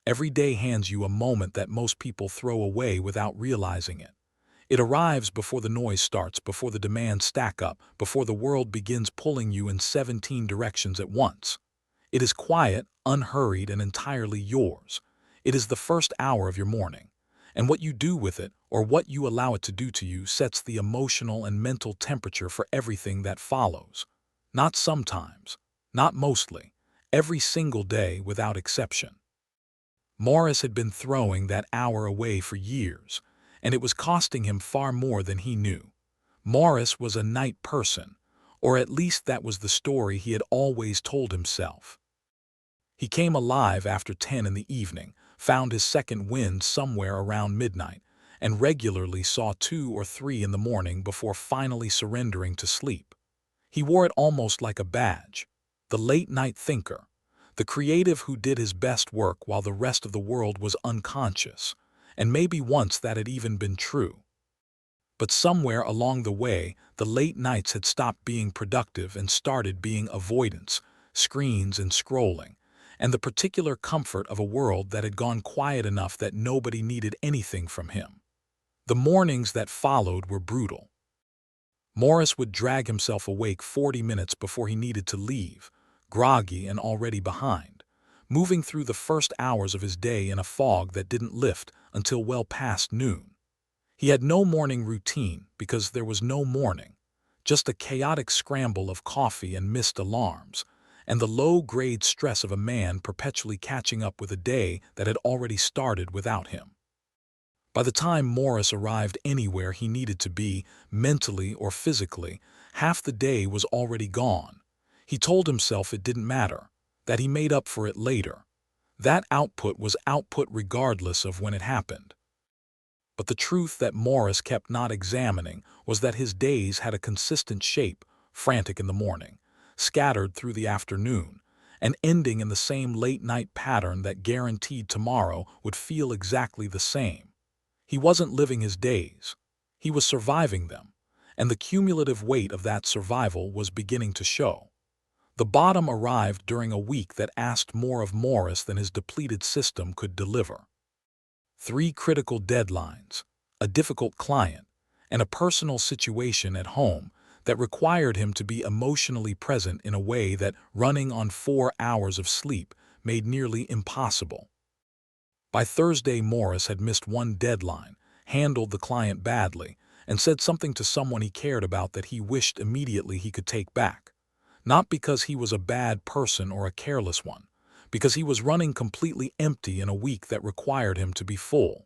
Every day hands you a moment that most people throw away without realizing it. It arrives before the noise starts, before the demands stack up, before the world begins pulling you in 17 directions at once. It is quiet, unhurried, and entirely yours. It is the first hour of your morning. And what you do with it, or what you allow it to do to you, sets the emotional and mental temperature for everything that follows. Not sometimes, not mostly, every single day without exception. Morris had been throwing that hour away for years, and it was costing him far more than he knew. Morris was a night person, or at least that was the story he had always told himself. He came alive after 10 in the evening, found his second wind somewhere around midnight, and regularly saw 2 or 3 in the morning before finally surrendering to sleep. He wore it almost like a badge. The late-night thinker, the creative who did his best work while the rest of the world was unconscious, and maybe once that had even been true. But somewhere along the way, the late nights had stopped being productive and started being avoidance, screens and scrolling, and the particular comfort of a world that had gone quiet enough that nobody needed anything from him. The mornings that followed were brutal. Morris would drag himself awake 40 minutes before he needed to leave, groggy and already behind, moving through the first hours of his day in a fog that didn't lift until well past noon. He had no morning routine because there was no morning, just a chaotic scramble of coffee and missed alarms, and the low-grade stress of a man perpetually catching up with a day that had already started without him. By the time Morris arrived anywhere he needed to be, mentally or physically, half the day was already gone. He told himself it didn't matter, that he made up for it later. That output was output regardless of when it happened. But the truth that Morris kept not examining was that his days had a consistent shape, frantic in the morning, scattered through the afternoon, and ending in the same late-night pattern that guaranteed tomorrow would feel exactly the same. He wasn't living his days. He was surviving them, and the cumulative weight of that survival was beginning to show. The bottom arrived during a week that asked more of Morris than his depleted system could deliver. 3 critical deadlines, a difficult client, and a personal situation at home that required him to be emotionally present in a way that running on 4 hours of sleep made nearly impossible. By Thursday, Morris had missed one deadline, handled the client badly, and said something to someone he cared about that he wished immediately he could take back. Not because he was a bad person or a careless one, because he was running completely empty in a week that required him to be full.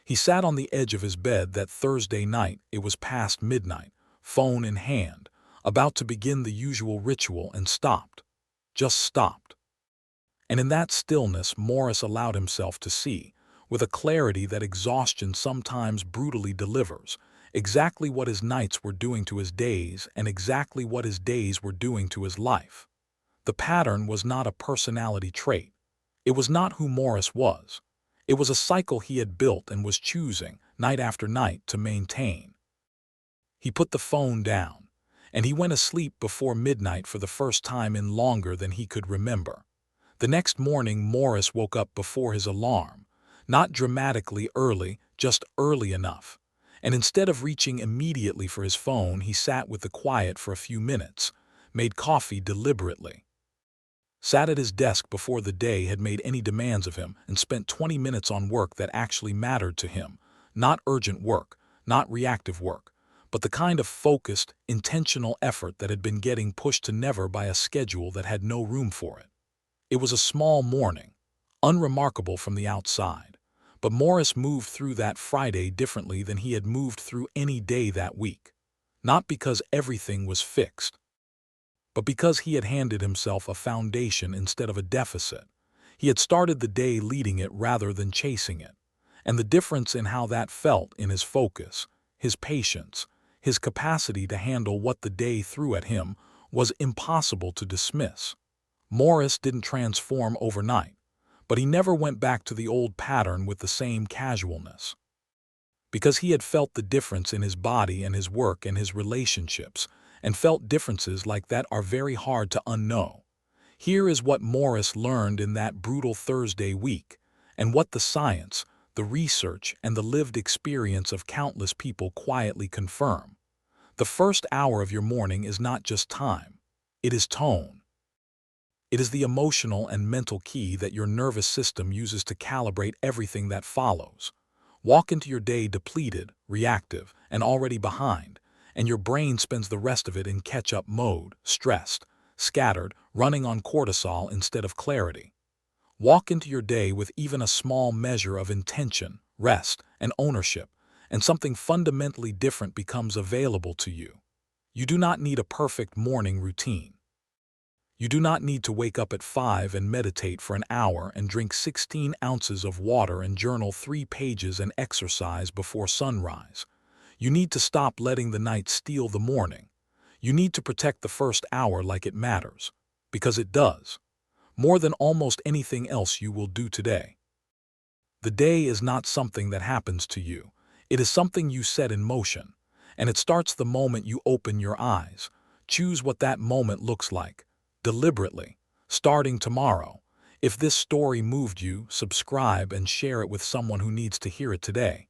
He sat on the edge of his bed that Thursday night, it was past midnight, phone in hand, about to begin the usual ritual, and stopped. Just stopped. And in that stillness, Morris allowed himself to see, with a clarity that exhaustion sometimes brutally delivers, exactly what his nights were doing to his days and exactly what his days were doing to his life. The pattern was not a personality trait. It was not who Morris was. It was a cycle he had built and was choosing, night after night, to maintain. He put the phone down, and he went asleep before midnight for the first time in longer than he could remember. The next morning, Morris woke up before his alarm, not dramatically early, just early enough. And instead of reaching immediately for his phone, he sat with the quiet for a few minutes, made coffee deliberately, sat at his desk before the day had made any demands of him, and spent 20 minutes on work that actually mattered to him. Not urgent work, not reactive work, but the kind of focused, intentional effort that had been getting pushed to never by a schedule that had no room for it. It was a small morning, unremarkable from the outside, but Morris moved through that Friday differently than he had moved through any day that week. Not because everything was fixed, but because he had handed himself a foundation instead of a deficit. He had started the day leading it rather than chasing it, and the difference in how that felt in his focus, his patience, his capacity to handle what the day threw at him was impossible to dismiss. Morris didn't transform overnight, but he never went back to the old pattern with the same casualness. Because he had felt the difference in his body and his work and his relationships, and felt differences like that are very hard to unknow. Here is what Morris learned in that brutal Thursday week, and what the science, the research, and the lived experience of countless people quietly confirm. The first hour of your morning is not just time. It is tone. It is the emotional and mental key that your nervous system uses to calibrate everything that follows. Walk into your day depleted, reactive, and already behind, and your brain spends the rest of it in catch-up mode, stressed, scattered, running on cortisol instead of clarity. Walk into your day with even a small measure of intention, rest, and ownership, and something fundamentally different becomes available to you. You do not need a perfect morning routine. You do not need to wake up at 5 and meditate for an hour and drink 16 ounces of water and journal 3 pages and exercise before sunrise. You need to stop letting the night steal the morning. You need to protect the first hour like it matters, because it does, more than almost anything else you will do today. The day is not something that happens to you. It is something you set in motion, and it starts the moment you open your eyes. Choose what that moment looks like, deliberately, starting tomorrow. If this story moved you, subscribe and share it with someone who needs to hear it today.